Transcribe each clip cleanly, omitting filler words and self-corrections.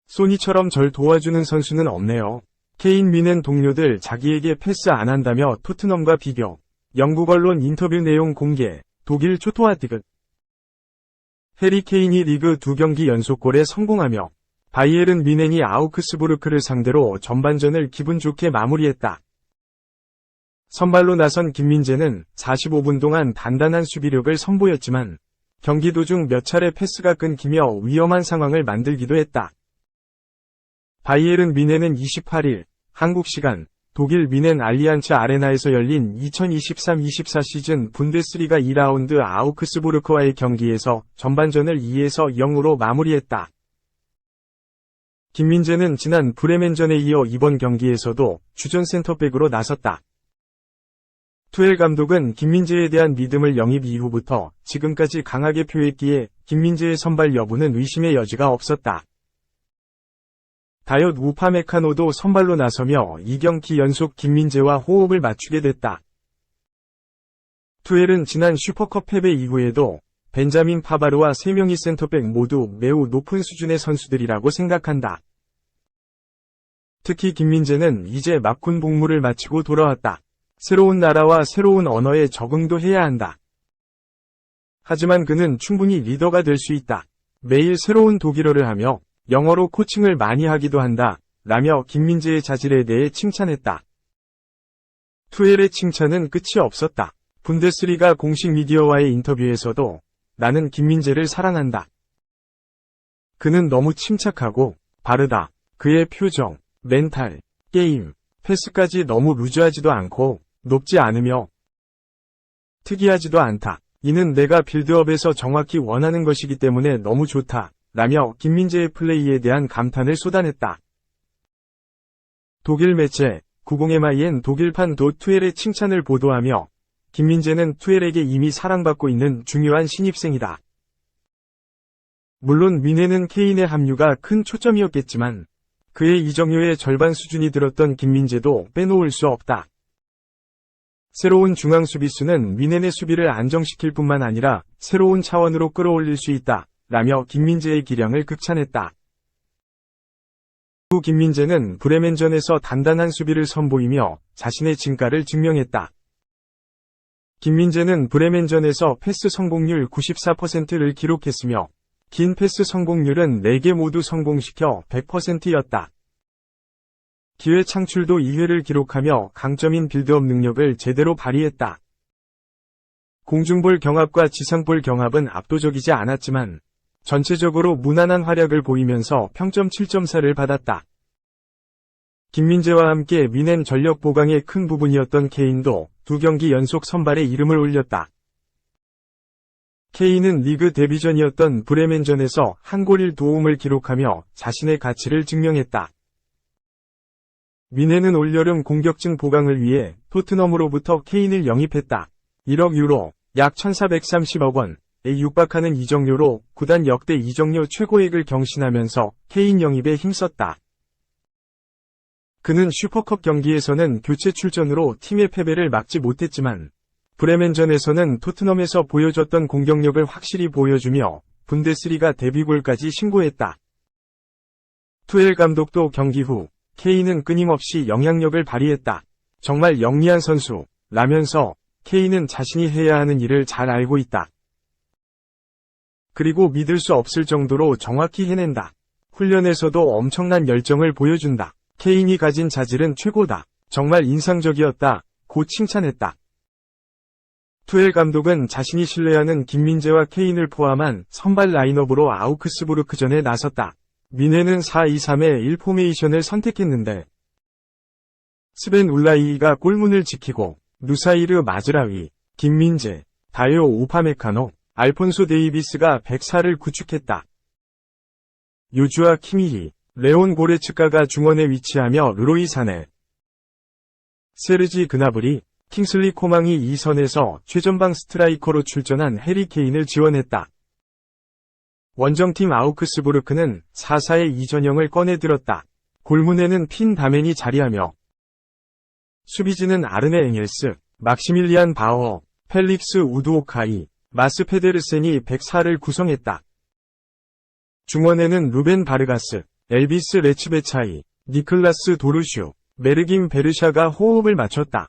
소니처럼 절 도와주는 선수는 없네요. 케인 미넨 동료들 자기에게 패스 안 한다며 토트넘과 비교. 영국 언론 인터뷰 내용 공개. 독일 초토아티그. 해리 케인이 리그 2경기 연속골에 성공하며 바이에른 뮌헨이 아우크스부르크를 상대로 전반전을 기분 좋게 마무리했다. 선발로 나선 김민재는 45분 동안 단단한 수비력을 선보였지만 경기 도중 몇 차례 패스가 끊기며 위험한 상황을 만들기도 했다. 바이에른 뮌헨은 28일 한국 시간 독일 뮌헨 알리안츠 아레나에서 열린 2023-24 시즌 분데스리가 2라운드 아우크스부르크와의 경기에서 전반전을 2에서 0으로 마무리했다. 김민재는 지난 브레멘전에 이어 이번 경기에서도 주전 센터백으로 나섰다. 투엘 감독은 김민재에 대한 믿음을 영입 이후부터 지금까지 강하게 표했기에 김민재의 선발 여부는 의심의 여지가 없었다. 다이엇 우파메카노도 선발로 나서며 2경기 연속 김민재와 호흡을 맞추게 됐다. 투엘은 지난 슈퍼컵 패배 이후에도 벤자민 파바르와 3명의 센터백 모두 매우 높은 수준의 선수들이라고 생각한다. 특히 김민재는 이제 막군 복무를 마치고 돌아왔다. 새로운 나라와 새로운 언어에 적응도 해야 한다. 하지만 그는 충분히 리더가 될 수 있다. 매일 새로운 독일어를 하며 영어로 코칭을 많이 하기도 한다. 라며 김민재의 자질에 대해 칭찬했다. 투엘의 칭찬은 끝이 없었다. 분데스리가 공식 미디어와의 인터뷰에서도 나는 김민재를 사랑한다. 그는 너무 침착하고 바르다. 그의 표정, 멘탈, 게임, 패스까지 너무 루즈하지도 않고 높지 않으며 특이하지도 않다. 이는 내가 빌드업에서 정확히 원하는 것이기 때문에 너무 좋다. 라며 김민재의 플레이에 대한 감탄을 쏟아냈다. 독일 매체 90MIN 독일판 투엘의 칭찬을 보도하며 김민재는 투엘에게 이미 사랑받고 있는 중요한 신입생이다. 물론 뮌헨은 케인의 합류가 큰 초점이었겠지만 그의 이적료의 절반 수준이 들었던 김민재도 빼놓을 수 없다. 새로운 중앙 수비수는 뮌헨의 수비를 안정시킬 뿐만 아니라 새로운 차원으로 끌어올릴 수 있다. 라며 김민재의 기량을 극찬했다. 후 김민재는 브레멘전에서 단단한 수비를 선보이며 자신의 진가를 증명했다. 김민재는 브레멘전에서 패스 성공률 94%를 기록했으며 긴 패스 성공률은 4개 모두 성공시켜 100%였다. 기회 창출도 2회를 기록하며 강점인 빌드업 능력을 제대로 발휘했다. 공중볼 경합과 지상볼 경합은 압도적이지 않았지만 전체적으로 무난한 활약을 보이면서 평점 7.4를 받았다. 김민재와 함께 뮌헨 전력 보강의 큰 부분이었던 케인도 2경기 연속 선발에 이름을 올렸다. 케인은 리그 데뷔전이었던 브레멘전에서 한 골 1도움을 기록하며 자신의 가치를 증명했다. 뮌헨은 올여름 공격진 보강을 위해 토트넘으로부터 케인을 영입했다. 1억 유로, 약 1430억 원에 육박하는 이적료로 구단 역대 이적료 최고액을 경신하면서 케인 영입에 힘썼다. 그는 슈퍼컵 경기에서는 교체 출전으로 팀의 패배를 막지 못했지만 브레멘전에서는 토트넘에서 보여줬던 공격력을 확실히 보여주며 분데스리가 데뷔골까지 신고했다. 투엘 감독도 경기 후 케인은 끊임없이 영향력을 발휘했다. 정말 영리한 선수, 라면서 케인은 자신이 해야 하는 일을 잘 알고 있다. 그리고 믿을 수 없을 정도로 정확히 해낸다. 훈련에서도 엄청난 열정을 보여준다. 케인이 가진 자질은 최고다. 정말 인상적이었다. 고 칭찬했다. 투엘 감독은 자신이 신뢰하는 김민재와 케인을 포함한 선발 라인업으로 아우크스부르크전에 나섰다. 뮌헨은 4-2-3-1 포메이션을 선택했는데 스벤 울라이가 골문을 지키고 누사이르 마즈라위, 김민재, 다요 우파메카노, 알폰소 데이비스가 백사를 구축했다. 요주아 키미히, 레온 고레츠카가 중원에 위치하며 르로이 사네, 세르지 그나브리, 킹슬리 코망이 이 선에서 최전방 스트라이커로 출전한 해리 케인을 지원했다. 원정팀 아우크스부르크는 4-4의 이전형을 꺼내들었다. 골문에는 핀 다멘이 자리하며 수비진은 아르네 엥헬스, 막시밀리안 바우어, 펠릭스 우드호카이, 마스 페데르센이 104를 구성했다. 중원에는 루벤 바르가스, 엘비스 레츠베차이, 니클라스 도르슈, 메르김 베르샤가 호흡을 맞췄다.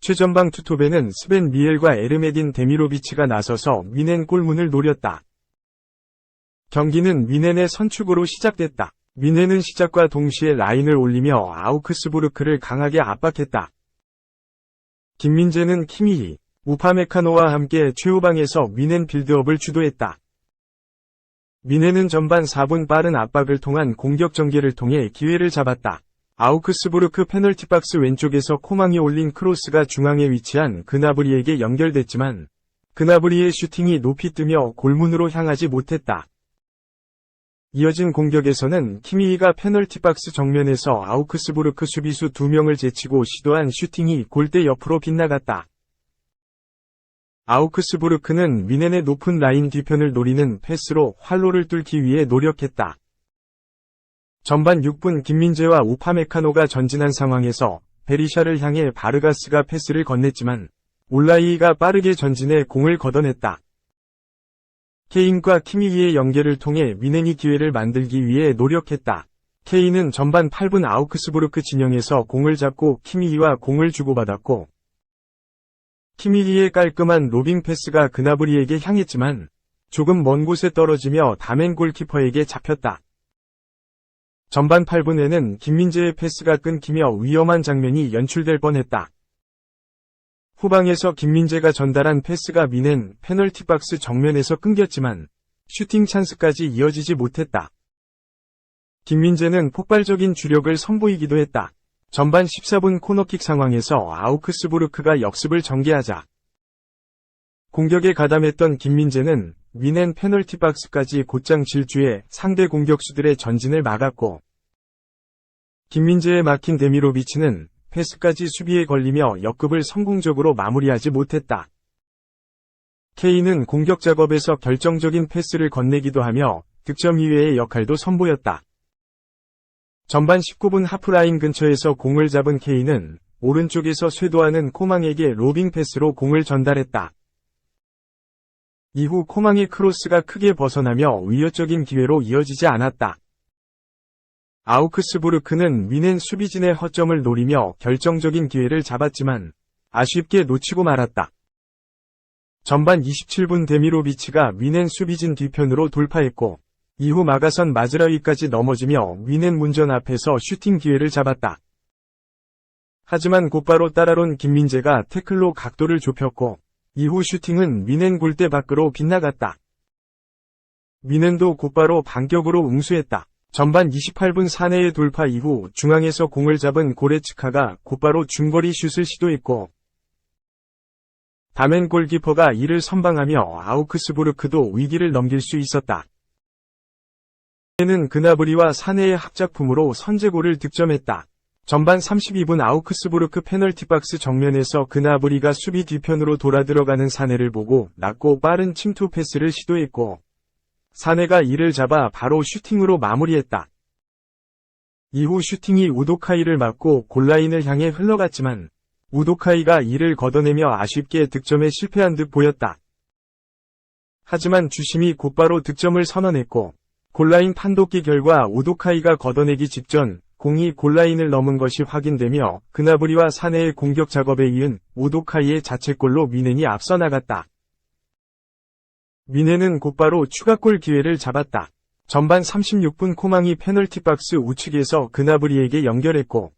최전방 투톱에는 스벤 미엘과 에르메딘 데미로비치가 나서서 위넨 골문을 노렸다. 경기는 위넨의 선축으로 시작됐다. 위넨은 시작과 동시에 라인을 올리며 아우크스부르크를 강하게 압박했다. 김민재는 키미히, 우파메카노와 함께 최후방에서 위넨 빌드업을 주도했다. 위넨은 전반 4분 빠른 압박을 통한 공격 전개를 통해 기회를 잡았다. 아우크스부르크 페널티박스 왼쪽에서 코망이 올린 크로스가 중앙에 위치한 그나브리에게 연결됐지만 그나브리의 슈팅이 높이 뜨며 골문으로 향하지 못했다. 이어진 공격에서는 키미히가 페널티박스 정면에서 아우크스부르크 수비수 2명을 제치고 시도한 슈팅이 골대 옆으로 빗나갔다. 아우크스부르크는 위넨의 높은 라인 뒤편을 노리는 패스로 활로를 뚫기 위해 노력했다. 전반 6분 김민재와 우파메카노가 전진한 상황에서 베리샤를 향해 바르가스가 패스를 건넸지만 올라이가 빠르게 전진해 공을 걷어냈다. 케인과 키미히의 연계를 통해 위넨이 기회를 만들기 위해 노력했다. 케인은 전반 8분 아우크스부르크 진영에서 공을 잡고 키미히와 공을 주고받았고 키미히의 깔끔한 로빙 패스가 그나브리에게 향했지만 조금 먼 곳에 떨어지며 다멘 골키퍼에게 잡혔다. 전반 8분에는 김민재의 패스가 끊기며 위험한 장면이 연출될 뻔했다. 후방에서 김민재가 전달한 패스가 위넨 페널티박스 정면에서 끊겼지만 슈팅 찬스까지 이어지지 못했다. 김민재는 폭발적인 주력을 선보이기도 했다. 전반 14분 코너킥 상황에서 아우크스부르크가 역습을 전개하자 공격에 가담했던 김민재는 위넨 페널티박스까지 곧장 질주해 상대 공격수들의 전진을 막았고 김민재의 막힌 데미로비치는 패스까지 수비에 걸리며 역습을 성공적으로 마무리하지 못했다. 케인은 공격 작업에서 결정적인 패스를 건네기도 하며 득점 이외의 역할도 선보였다. 전반 19분 하프라인 근처에서 공을 잡은 케인은 오른쪽에서 쇄도하는 코망에게 로빙 패스로 공을 전달했다. 이후 코망의 크로스가 크게 벗어나며 위협적인 기회로 이어지지 않았다. 아우크스부르크는 위넨 수비진의 허점을 노리며 결정적인 기회를 잡았지만 아쉽게 놓치고 말았다. 전반 27분 데미로비치가 위넨 수비진 뒤편으로 돌파했고 이후 막아선 마즈라위까지 넘어지며 위넨 문전 앞에서 슈팅 기회를 잡았다. 하지만 곧바로 따라온 김민재가 태클로 각도를 좁혔고 이후 슈팅은 위넨 골대 밖으로 빗나갔다. 위넨도 곧바로 반격으로 응수했다. 전반 28분 사네의 돌파 이후 중앙에서 공을 잡은 고레츠카가 곧바로 중거리 슛을 시도했고 다멘 골키퍼가 이를 선방하며 아우크스부르크도 위기를 넘길 수 있었다. 는 그나브리와 사네의 합작품으로 선제골을 득점했다. 전반 32분 아우크스부르크 페널티박스 정면에서 그나브리가 수비 뒤편으로 돌아 들어가는 사네를 보고 낮고 빠른 침투 패스를 시도했고 사네가 이를 잡아 바로 슈팅으로 마무리했다. 이후 슈팅이 우도카이를 맞고 골라인을 향해 흘러갔지만 우도카이가 이를 걷어내며 아쉽게 득점에 실패한 듯 보였다. 하지만 주심이 곧바로 득점을 선언했고 골라인 판독기 결과 우도카이가 걷어내기 직전 공이 골라인을 넘은 것이 확인되며 그나브리와 사네의 공격 작업에 이은 우도카이의 자책골로 위넨이 앞서 나갔다. 위넨은 곧바로 추가골 기회를 잡았다. 전반 36분 코망이 페널티박스 우측에서 그나브리에게 연결했고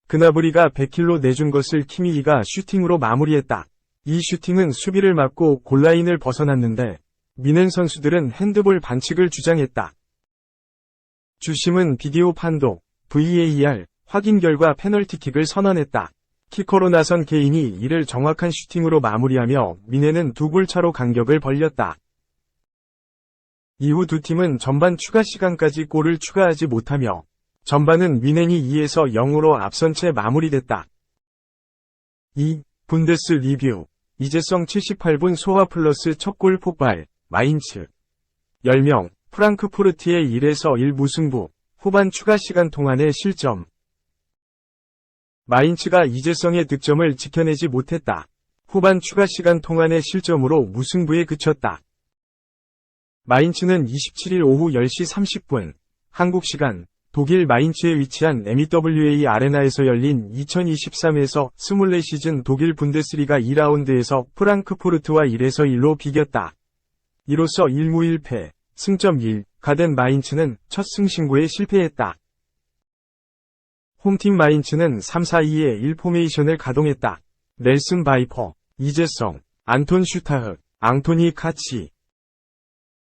그나브리가 100킬로 내준 것을 키미히가 슈팅으로 마무리했다. 이 슈팅은 수비를 막고 골라인을 벗어났는데 위넨 선수들은 핸드볼 반칙을 주장했다. 주심은 비디오 판독, VAR, 확인 결과 페널티킥을 선언했다. 키커로 나선 케인이 이를 정확한 슈팅으로 마무리하며 위넨은 2골 차로 간격을 벌렸다. 이후 두 팀은 전반 추가 시간까지 골을 추가하지 못하며 전반은 위넨이 2에서 0으로 앞선 채 마무리됐다. 2. 분데스 리뷰 이재성 78분 소화 플러스 첫 골 폭발 마인츠 10명 프랑크푸르트의 1에서 1 무승부 후반 추가 시간 동안의 실점 마인츠가 이재성의 득점을 지켜내지 못했다. 후반 추가 시간 통안의 실점으로 무승부에 그쳤다. 마인츠는 27일 오후 10시 30분 한국 시간 독일 마인츠에 위치한 MEWA 아레나에서 열린 2023에서 24시즌 독일 분데스리가 2라운드에서 프랑크푸르트와 1에서 1로 비겼다. 이로써 1무 1패, 승점 1가 된 마인츠는 첫 승신고에 실패했다. 홈팀 마인츠는 3-4-2의 1 포메이션을 가동했다. 넬슨 바이퍼, 이재성, 안톤 슈타흐, 앙토니 카치,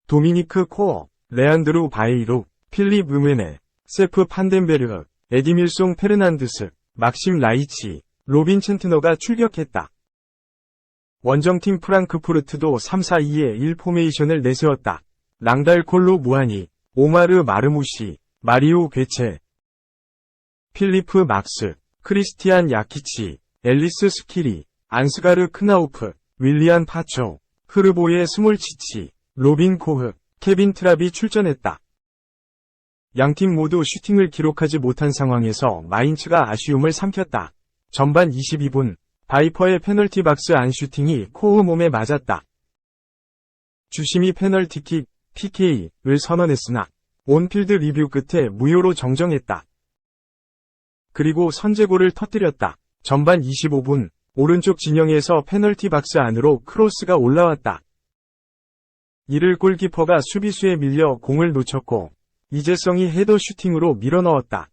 도미니크 코어, 레안드루 바에이루, 필립 으메네, 세프 판덴베르흐, 에디밀송 페르난드스, 막심 라이치, 로빈 챈트너가 출격했다. 원정팀 프랑크푸르트도 3-4-2의 1 포메이션을 내세웠다. 랑달 콜로 무아니, 오마르 마르무시, 마리오 괴체, 필리프 막스, 크리스티안 야키치, 앨리스 스키리, 안스가르 크나우프, 윌리안 파초, 흐르보예 스몰치치, 로빈 코흐, 케빈 트랍이 출전했다. 양팀 모두 슈팅을 기록하지 못한 상황에서 마인츠가 아쉬움을 삼켰다. 전반 22분, 바이퍼의 페널티 박스 안 슈팅이 코흐 몸에 맞았다. 주심이 페널티킥, PK를 선언했으나 온필드 리뷰 끝에 무효로 정정했다. 그리고 선제골을 터뜨렸다. 전반 25분, 오른쪽 진영에서 페널티 박스 안으로 크로스가 올라왔다. 이를 골키퍼가 수비수에 밀려 공을 놓쳤고 이재성이 헤더 슈팅으로 밀어넣었다.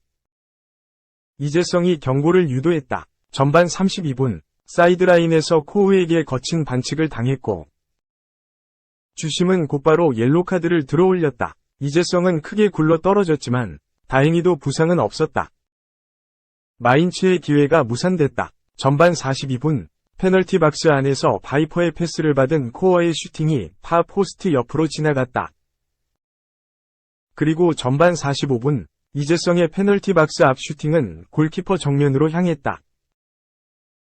이재성이 경고를 유도했다. 전반 32분, 사이드라인에서 코흐에게 거친 반칙을 당했고 주심은 곧바로 옐로카드를 들어올렸다. 이재성은 크게 굴러 떨어졌지만 다행히도 부상은 없었다. 마인츠의 기회가 무산됐다. 전반 42분, 페널티 박스 안에서 바이퍼의 패스를 받은 코어의 슈팅이 파 포스트 옆으로 지나갔다. 그리고 전반 45분, 이재성의 페널티 박스 앞 슈팅은 골키퍼 정면으로 향했다.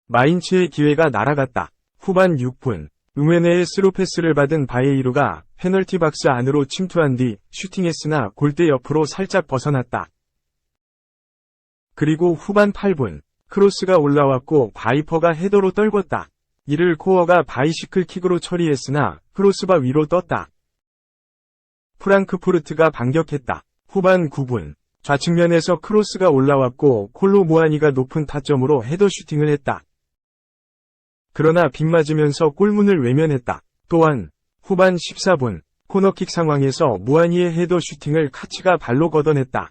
마인츠의 기회가 날아갔다. 후반 6분, 음웨네의 스루 패스를 받은 바에이루가 페널티 박스 안으로 침투한 뒤 슈팅했으나 골대 옆으로 살짝 벗어났다. 그리고 후반 8분, 크로스가 올라왔고 바이퍼가 헤더로 떨궜다. 이를 코어가 바이시클 킥으로 처리했으나 크로스바 위로 떴다. 프랑크푸르트가 반격했다. 후반 9분, 좌측면에서 크로스가 올라왔고 콜로 무아니가 높은 타점으로 헤더 슈팅을 했다. 그러나 빗맞으면서 골문을 외면했다. 또한 후반 14분, 코너킥 상황에서 무아니의 헤더 슈팅을 카치가 발로 걷어냈다.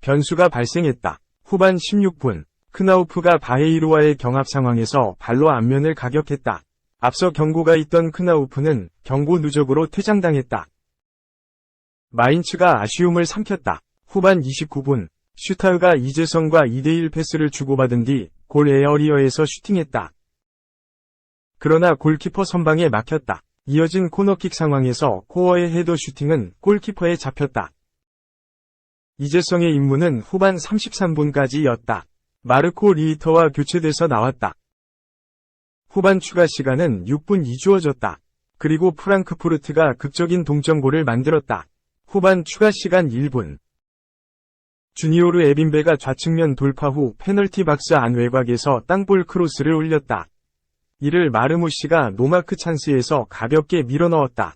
변수가 발생했다. 후반 16분, 크나우프가 바에이루와의 경합 상황에서 발로 앞면을 가격했다. 앞서 경고가 있던 크나우프는 경고 누적으로 퇴장당했다. 마인츠가 아쉬움을 삼켰다. 후반 29분, 슈타흐가 이재성과 2대1 패스를 주고받은 뒤 골 에어리어에서 슈팅했다. 그러나 골키퍼 선방에 막혔다. 이어진 코너킥 상황에서 코어의 헤더 슈팅은 골키퍼에 잡혔다. 이재성의 임무는 후반 33분까지였다. 마르코 리히터와 교체돼서 나왔다. 후반 추가 시간은 6분이 주어졌다. 그리고 프랑크푸르트가 극적인 동점골을 만들었다. 후반 추가 시간 1분. 주니오르 에빈베가 좌측면 돌파 후 페널티 박스 안 외곽에서 땅볼 크로스를 올렸다. 이를 마르무시가 노마크 찬스에서 가볍게 밀어넣었다.